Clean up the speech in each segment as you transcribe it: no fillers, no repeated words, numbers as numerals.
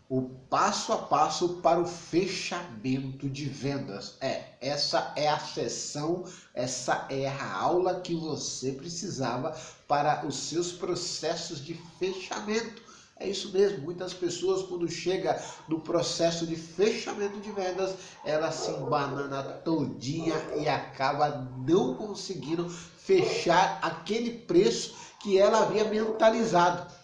O passo a passo para o fechamento de vendas. Essa é a sessão, essa é a aula que você precisava para os seus processos de fechamento. É isso mesmo, muitas pessoas quando chega no processo de fechamento de vendas, ela se embanana todinha e acaba não conseguindo fechar aquele preço que ela havia mentalizado.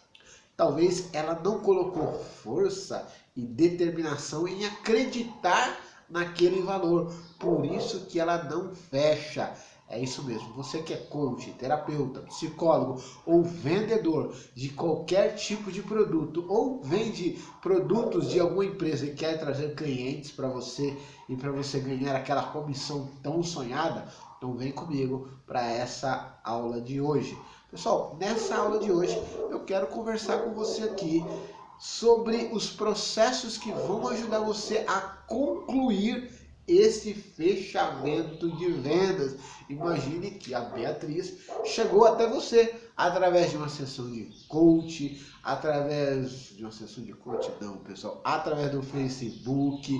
Talvez ela não colocou força e determinação em acreditar naquele valor. Por isso que ela não fecha. É isso mesmo. Você que é coach, terapeuta, psicólogo ou vendedor de qualquer tipo de produto ou vende produtos de alguma empresa e quer trazer clientes para você e para você ganhar aquela comissão tão sonhada, então vem comigo para essa aula de hoje. Pessoal, nessa aula de hoje eu quero conversar com você aqui sobre os processos que vão ajudar você a concluir esse fechamento de vendas. Imagine que a Beatriz chegou até você através de uma sessão de coach, através de uma sessão de coach não, pessoal, através do Facebook,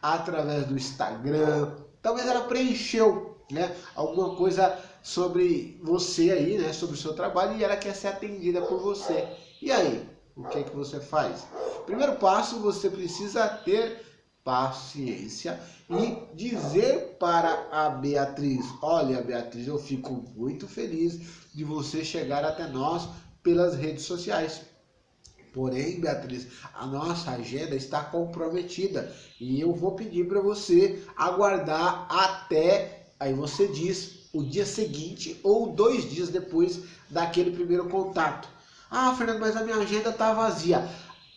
através do Instagram. Talvez ela preencheu, né, alguma coisa sobre você aí, né, sobre o seu trabalho e ela quer ser atendida por você. E aí, o que é que você faz? Primeiro passo, você precisa ter paciência e dizer para a Beatriz: olha, Beatriz, eu fico muito feliz de você chegar até nós pelas redes sociais. Porém, Beatriz, a nossa agenda está comprometida e eu vou pedir para você aguardar até, aí você diz, o dia seguinte ou 2 dias depois daquele primeiro contato. Ah, Fernando, mas a minha agenda está vazia.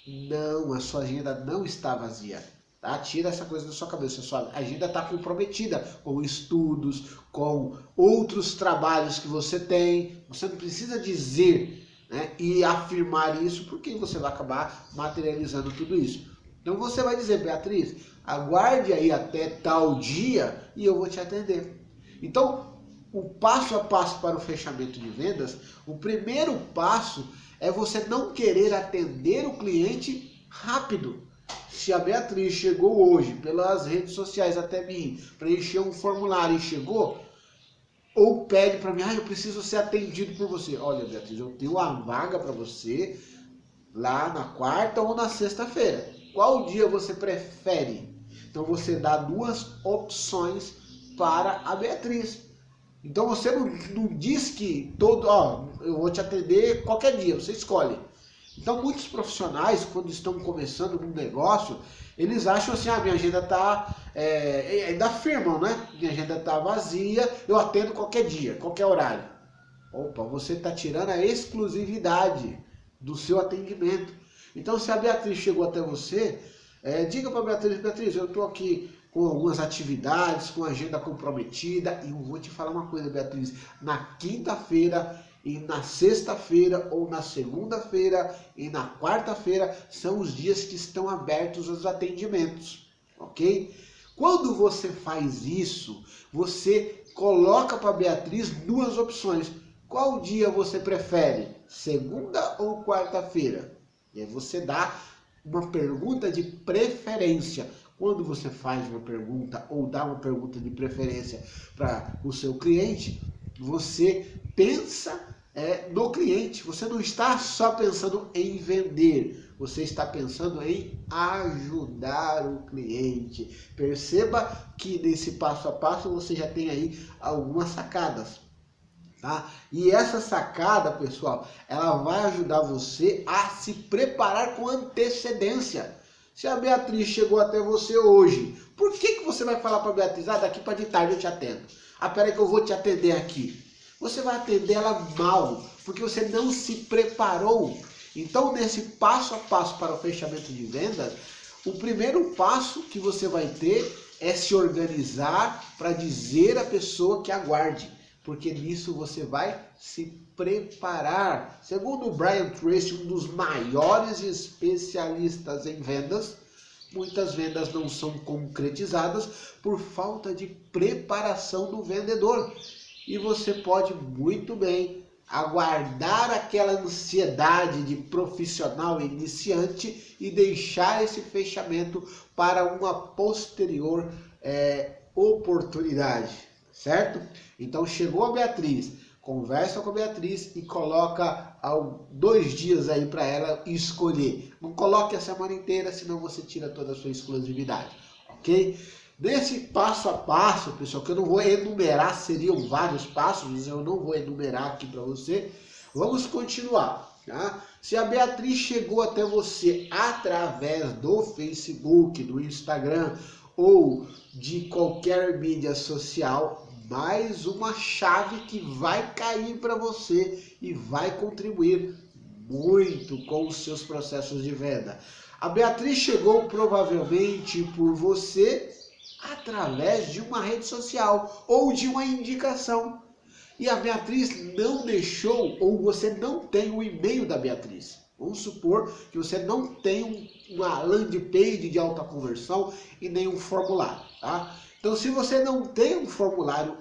Não, a sua agenda não está vazia. Tá? Tira essa coisa da sua cabeça. A sua agenda está comprometida com estudos, com outros trabalhos que você tem. Você não precisa dizer, né, e afirmar isso, porque você vai acabar materializando tudo isso. Então você vai dizer: Beatriz, aguarde aí até tal dia e eu vou te atender. Então, o passo a passo para o fechamento de vendas, o primeiro passo é você não querer atender o cliente rápido. Se a Beatriz chegou hoje pelas redes sociais até mim, preencheu um formulário e chegou, ou pede para mim: eu preciso ser atendido por você. Olha, Beatriz, eu tenho uma vaga para você lá na quarta ou na sexta-feira. Qual dia você prefere? Então você dá 2 opções para a Beatriz. Então você não diz que eu vou te atender qualquer dia, você escolhe. Então muitos profissionais, quando estão começando num negócio, eles acham assim: minha agenda está, ainda afirmam, né? Minha agenda está vazia, eu atendo qualquer dia, qualquer horário. Opa, você está tirando a exclusividade do seu atendimento. Então se a Beatriz chegou até você, diga para a Beatriz: Beatriz, eu estou aqui com algumas atividades, com a agenda comprometida, e eu vou te falar uma coisa, Beatriz, na quinta-feira e na sexta-feira ou na segunda-feira e na quarta-feira são os dias que estão abertos os atendimentos, ok? Quando você faz isso, você coloca para a Beatriz 2 opções. Qual dia você prefere? Segunda ou quarta-feira? E aí você dá uma pergunta de preferência. Quando você faz uma pergunta ou dá uma pergunta de preferência para o seu cliente, você pensa no cliente. Você não está só pensando em vender, você está pensando em ajudar o cliente. Perceba que nesse passo a passo você já tem aí algumas sacadas. Tá? E essa sacada, pessoal, ela vai ajudar você a se preparar com antecedência. Se a Beatriz chegou até você hoje, por que você vai falar para a Beatriz: daqui para de tarde eu te atendo? Peraí que eu vou te atender aqui. Você vai atender ela mal, porque você não se preparou. Então, nesse passo a passo para o fechamento de vendas, o primeiro passo que você vai ter é se organizar para dizer à pessoa que aguarde, porque nisso você vai se preparar. Segundo o Brian Tracy, um dos maiores especialistas em vendas, muitas vendas não são concretizadas por falta de preparação do vendedor. E você pode muito bem aguardar aquela ansiedade de profissional iniciante e deixar esse fechamento para uma posterior oportunidade, certo? Então chegou a Beatriz, conversa com a Beatriz e coloca 2 dias aí para ela escolher. Não coloque a semana inteira, senão você tira toda a sua exclusividade, ok? Nesse passo a passo, pessoal, que eu não vou enumerar, seriam vários passos, mas eu não vou enumerar aqui para você. Vamos continuar, tá? Se a Beatriz chegou até você através do Facebook, do Instagram ou de qualquer mídia social, mais uma chave que vai cair para você e vai contribuir muito com os seus processos de venda. A Beatriz chegou provavelmente por você através de uma rede social ou de uma indicação. E a Beatriz não deixou, ou você não tem o e-mail da Beatriz. Vamos supor que você não tem uma landing page de alta conversão e nem um formulário, tá? Então, se você não tem um formulário,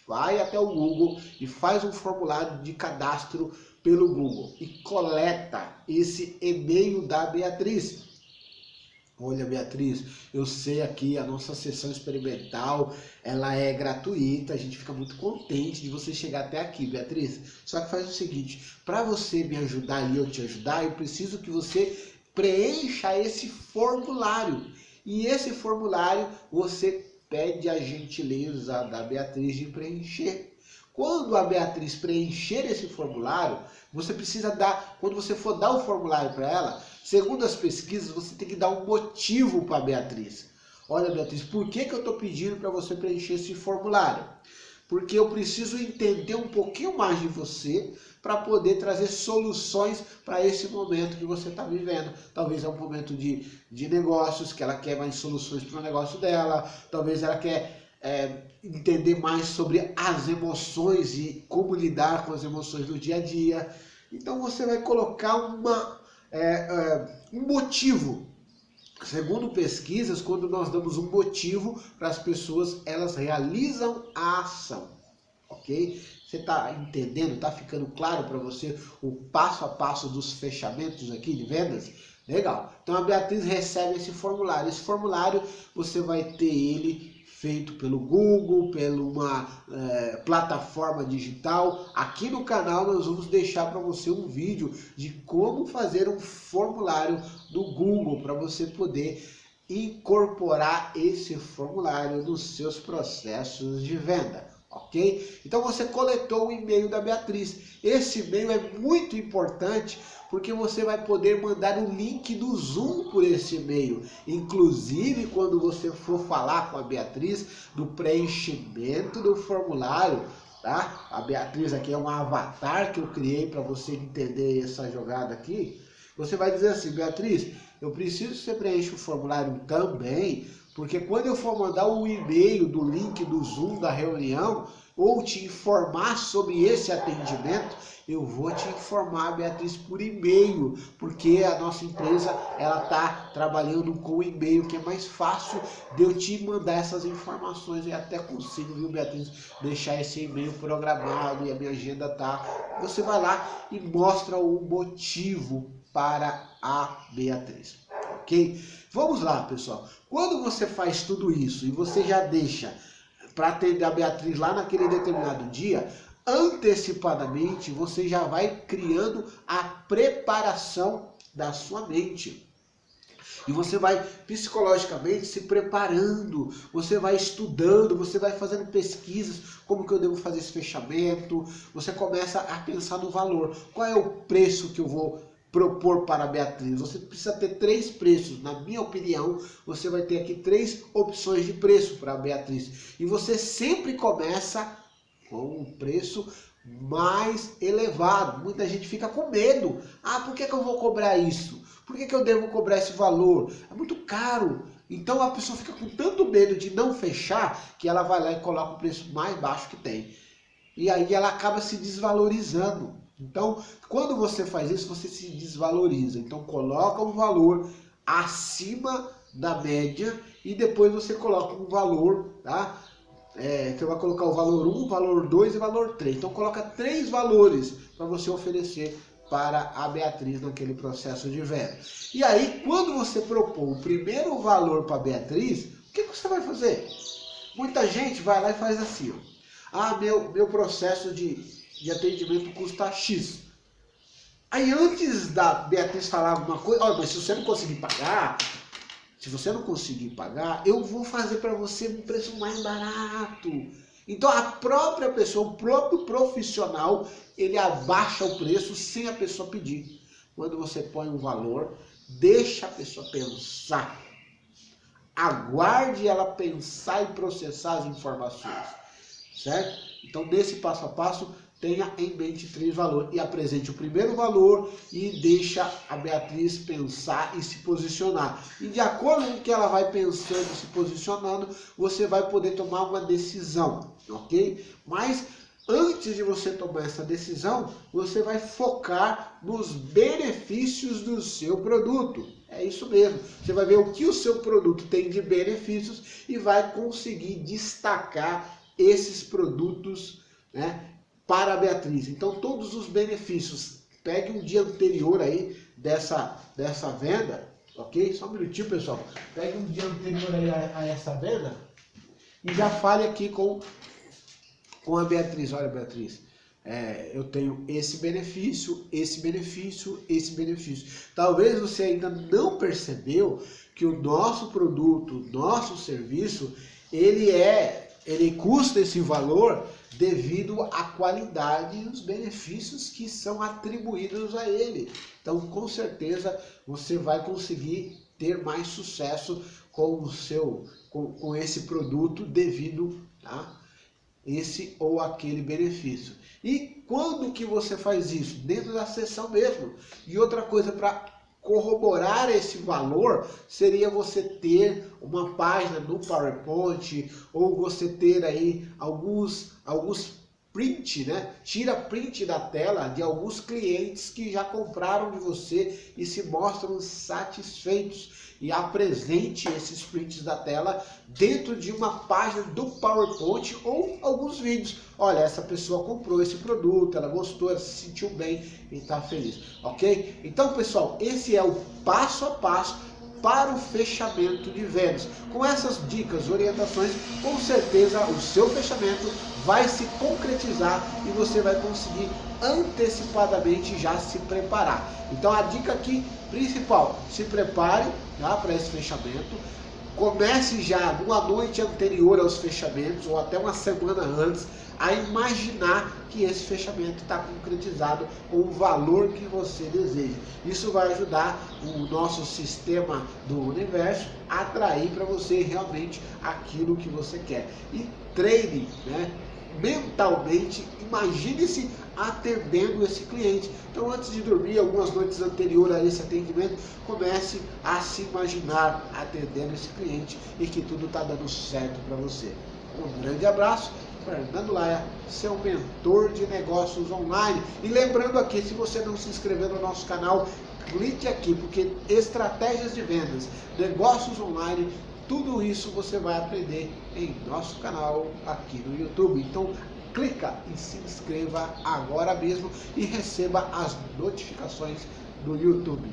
vai até o Google e faz um formulário de cadastro pelo Google e coleta esse e-mail da Beatriz. Olha, Beatriz, eu sei aqui a nossa sessão experimental, ela é gratuita, a gente fica muito contente de você chegar até aqui, Beatriz. Só que faz o seguinte, para você me ajudar e eu te ajudar, eu preciso que você preencha esse formulário. E esse formulário você pede a gentileza da Beatriz de preencher. Quando a Beatriz preencher esse formulário, você precisa dar, quando você for dar o formulário para ela, segundo as pesquisas, você tem que dar um motivo para a Beatriz. Olha, Beatriz, por que eu estou pedindo para você preencher esse formulário? Porque eu preciso entender um pouquinho mais de você para poder trazer soluções para esse momento que você está vivendo. Talvez é um momento de negócios, que ela quer mais soluções para o negócio dela, talvez ela quer entender mais sobre as emoções e como lidar com as emoções do dia a dia. Então você vai colocar um motivo. Segundo pesquisas, quando nós damos um motivo para as pessoas, elas realizam a ação, ok? Você está entendendo? Está ficando claro para você o passo a passo dos fechamentos aqui de vendas? Legal. Então a Beatriz recebe esse formulário. Esse formulário você vai ter ele feito pelo Google, pela uma plataforma digital. Aqui no canal nós vamos deixar para você um vídeo de como fazer um formulário do Google para você poder incorporar esse formulário nos seus processos de venda, ok? Então você coletou o e-mail da Beatriz. Esse e-mail é muito importante porque você vai poder mandar o link do Zoom por esse e-mail. Inclusive, quando você for falar com a Beatriz do preenchimento do formulário, tá? A Beatriz aqui é um avatar que eu criei para você entender essa jogada aqui. Você vai dizer assim, Beatriz, eu preciso que você preencha o formulário também, porque quando eu for mandar o e-mail do link do Zoom da reunião, ou te informar sobre esse atendimento, eu vou te informar, Beatriz, por e-mail, porque a nossa empresa ela está trabalhando com e-mail, que é mais fácil de eu te mandar essas informações. E até consigo, viu, Beatriz, deixar esse e-mail programado e a minha agenda tá. Você vai lá e mostra o motivo para a Beatriz, ok? Vamos lá, pessoal. Quando você faz tudo isso e você já deixa para atender a Beatriz lá naquele determinado dia, antecipadamente você já vai criando a preparação da sua mente. E você vai psicologicamente se preparando, você vai estudando, você vai fazendo pesquisas, como que eu devo fazer esse fechamento, você começa a pensar no valor. Qual é o preço que eu vou propor para a Beatriz? Você precisa ter 3 preços. Na minha opinião, você vai ter aqui 3 opções de preço para a Beatriz. E você sempre começa com um preço mais elevado. Muita gente fica com medo. Ah, por que eu vou cobrar isso? Por que eu devo cobrar esse valor? É muito caro. Então a pessoa fica com tanto medo de não fechar que ela vai lá e coloca o preço mais baixo que tem. E aí ela acaba se desvalorizando. Então, quando você faz isso, você se desvaloriza. Então, coloca um valor acima da média e depois você coloca um valor, tá, Você vai colocar o valor 1, valor 2 e valor 3. Então coloca 3 valores para você oferecer para a Beatriz naquele processo de venda. E aí, quando você propor o primeiro valor para a Beatriz, o que você vai fazer? Muita gente vai lá e faz assim, ó. Ah, meu processo de atendimento custa X. Aí antes da Beatriz falar alguma coisa, olha, mas se você não conseguir pagar, eu vou fazer para você um preço mais barato. Então a própria pessoa, o próprio profissional, ele abaixa o preço sem a pessoa pedir. Quando você põe um valor, deixa a pessoa pensar. Aguarde ela pensar e processar as informações, certo? Então nesse passo a passo, tenha em mente 3 valores e apresente o primeiro valor e deixa a Beatriz pensar e se posicionar. E de acordo com o que ela vai pensando e se posicionando, você vai poder tomar uma decisão, ok? Mas antes de você tomar essa decisão, você vai focar nos benefícios do seu produto. É isso mesmo. Você vai ver o que o seu produto tem de benefícios e vai conseguir destacar esses produtos, né, para a Beatriz. Então todos os benefícios, pegue um dia anterior aí dessa venda, ok? Só um minutinho, pessoal. Pegue um dia anterior aí a essa venda e já fale aqui com a Beatriz. Olha, Beatriz, eu tenho esse benefício, esse benefício, esse benefício. Talvez você ainda não percebeu que o nosso produto, o nosso serviço, ele custa esse valor devido à qualidade e os benefícios que são atribuídos a ele. Então, com certeza, você vai conseguir ter mais sucesso com esse produto devido a esse ou aquele benefício. E quando que você faz isso? Dentro da sessão mesmo. E outra coisa para corroborar esse valor seria você ter uma página no PowerPoint ou você ter aí alguns print, né? Tira print da tela de alguns clientes que já compraram de você e se mostram satisfeitos. E apresente esses prints da tela dentro de uma página do PowerPoint ou alguns vídeos. Olha, essa pessoa comprou esse produto, ela gostou, ela se sentiu bem e está feliz, ok? Então, pessoal, esse é o passo a passo para o fechamento de vendas. Com essas dicas, orientações, com certeza o seu fechamento vai se concretizar e você vai conseguir antecipadamente já se preparar. Então a dica aqui principal, se prepare, tá, para esse fechamento. Comece já numa noite anterior aos fechamentos ou até uma semana antes a imaginar que esse fechamento está concretizado com o valor que você deseja. Isso vai ajudar o nosso sistema do universo a atrair para você realmente aquilo que você quer. E treine, né, mentalmente, imagine-se atendendo esse cliente. Então, antes de dormir, algumas noites anteriores a esse atendimento, comece a se imaginar atendendo esse cliente e que tudo está dando certo para você. Um grande abraço, Fernando Laia, seu mentor de negócios online. E lembrando aqui, se você não se inscreveu no nosso canal, clique aqui, porque estratégias de vendas, negócios online, tudo isso você vai aprender em nosso canal aqui no YouTube. Então, clica e se inscreva agora mesmo e receba as notificações do YouTube.